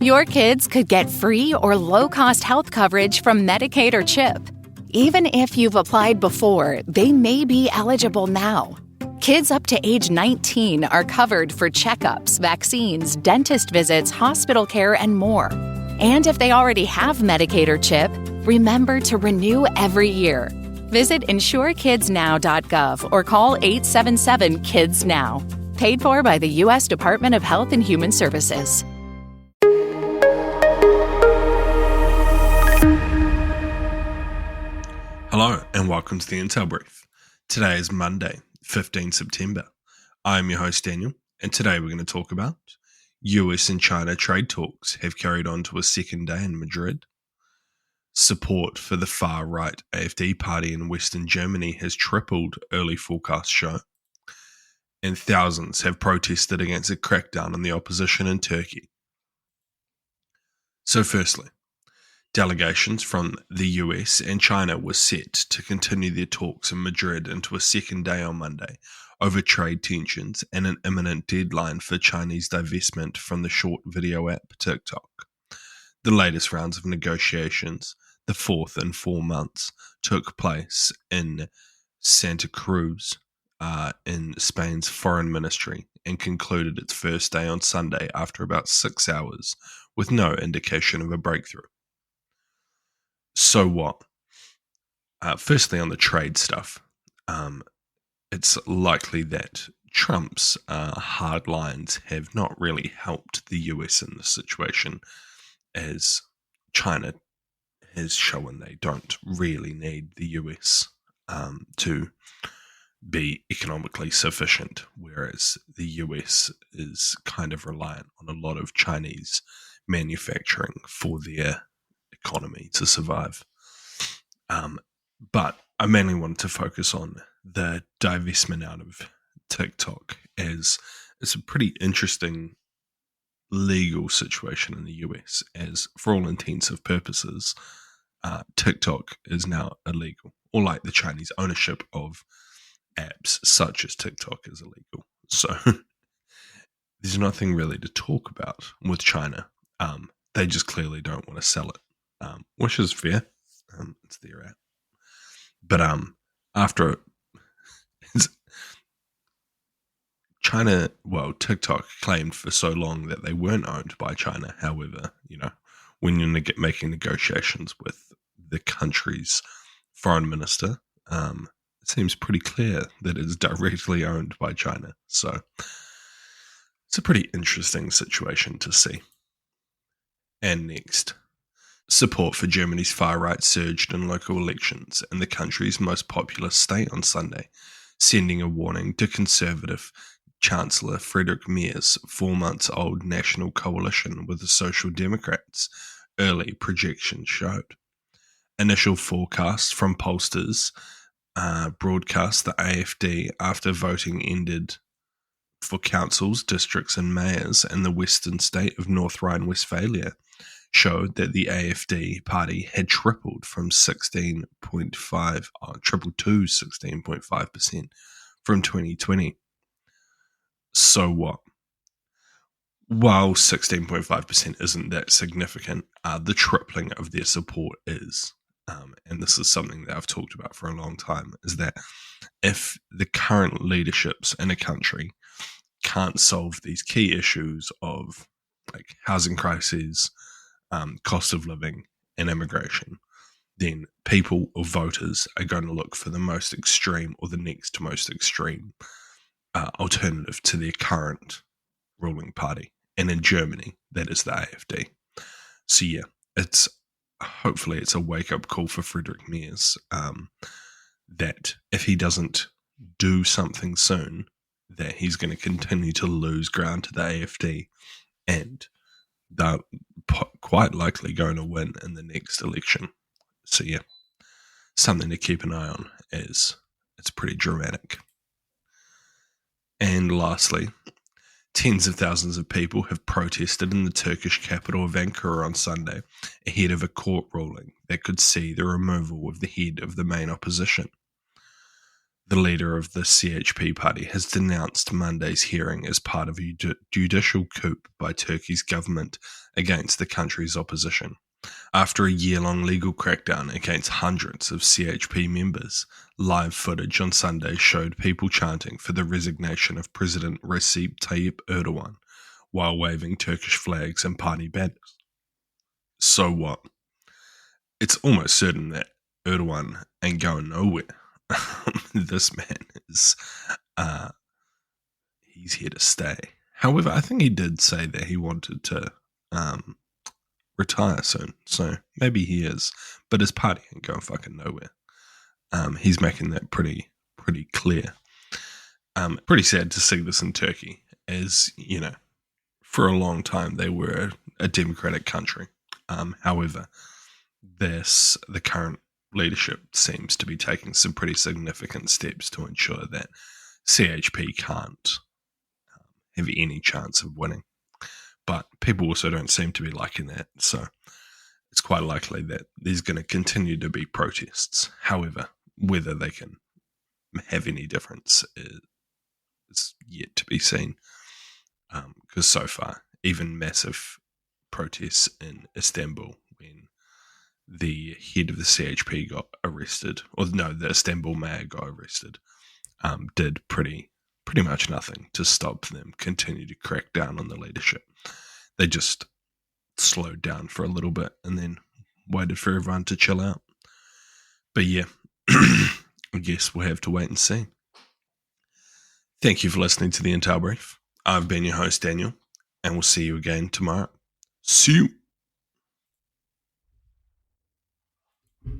Your kids could get free or low-cost health coverage from Medicaid or CHIP. Even if you've applied before, they may be eligible now. Kids up to age 19 are covered for checkups, vaccines, dentist visits, hospital care, and more. And if they already have Medicaid or CHIP, remember to renew every year. Visit insurekidsnow.gov or call 877-KIDS-NOW. Paid for by the U.S. Department of Health and Human Services. Hello and welcome to the Intel Brief. Today is Monday, 15 September. I'm your host Daniel, and today we're going to talk about US and China trade talks have carried on to a second day in Madrid. Support for the far-right AfD party in Western Germany has tripled, early forecasts show. And thousands have protested against a crackdown on the opposition in Turkey. So firstly, delegations from the US and China were set to continue their talks in Madrid into a second day on Monday over trade tensions and an imminent deadline for Chinese divestment from the short video app TikTok. The latest rounds of negotiations, the fourth in 4 months, took place in Santa Cruz in Spain's foreign ministry and concluded its first day on Sunday after about 6 hours with no indication of a breakthrough. So what? Firstly, on the trade stuff, it's likely that Trump's hard lines have not really helped the US in this situation, as China has shown they don't really need the US to be economically sufficient, whereas the US is kind of reliant on a lot of Chinese manufacturing for their economy to survive. But I mainly wanted to focus on the divestment out of TikTok, as it's a pretty interesting legal situation in the US, as for all intents and purposes, TikTok is now illegal, or like the Chinese ownership of apps such as TikTok is illegal. So there's nothing really to talk about with China. They just clearly don't want to sell it, which is fair. It's their app. But after China, TikTok claimed for so long that they weren't owned by China. However, when you're making negotiations with the country's foreign minister, it seems pretty clear that it's directly owned by China. So it's a pretty interesting situation to see. And next, support for Germany's far-right surged in local elections in the country's most populous state on Sunday, sending a warning to Conservative Chancellor Friedrich Merz's 4-month-old national coalition with the Social Democrats, early projections showed. Initial forecasts from pollsters broadcast the AfD after voting ended for councils, districts and mayors in the western state of North Rhine-Westphalia showed that the AfD party had tripled from 16.5% from 2020. So what? While 16.5% isn't that significant, the tripling of their support is. And this is something that I've talked about for a long time, is that if the current leaderships in a country can't solve these key issues of like housing crises, cost of living, and immigration, then people or voters are going to look for the most extreme or the next most extreme alternative to their current ruling party. And in Germany, that is the AfD. So yeah, hopefully it's a wake-up call for Friedrich Merz that if he doesn't do something soon, that he's going to continue to lose ground to the AfD, and they're quite likely going to win in the next election. So yeah, something to keep an eye on, as it's pretty dramatic. And lastly, tens of thousands of people have protested in the Turkish capital of Ankara on Sunday ahead of a court ruling that could see the removal of the head of the main opposition. The leader of the CHP party has denounced Monday's hearing as part of a judicial coup by Turkey's government against the country's opposition. After a year-long legal crackdown against hundreds of CHP members, live footage on Sunday showed people chanting for the resignation of President Recep Tayyip Erdogan while waving Turkish flags and party banners. So what? It's almost certain that Erdogan ain't going nowhere. This man is, he's here to stay. However, I think he did say that he wanted to retire soon, so maybe he is. But his party ain't going fucking nowhere. He's making that pretty clear. Pretty sad to see this in Turkey, as you know, for a long time they were a democratic country. However, the current leadership seems to be taking some pretty significant steps to ensure that CHP can't have any chance of winning. But people also don't seem to be liking that, so it's quite likely that there's going to continue to be protests. However, whether they can have any difference is yet to be seen, because so far, even massive protests in Istanbul when the head of the CHP got arrested, or no, the Istanbul mayor got arrested, did pretty much nothing to stop them continue to crack down on the leadership. They just slowed down for a little bit and then waited for everyone to chill out. But yeah, I guess we'll have to wait and see. Thank you for listening to the Intel Brief. I've been your host, Daniel, and we'll see you again tomorrow. See you.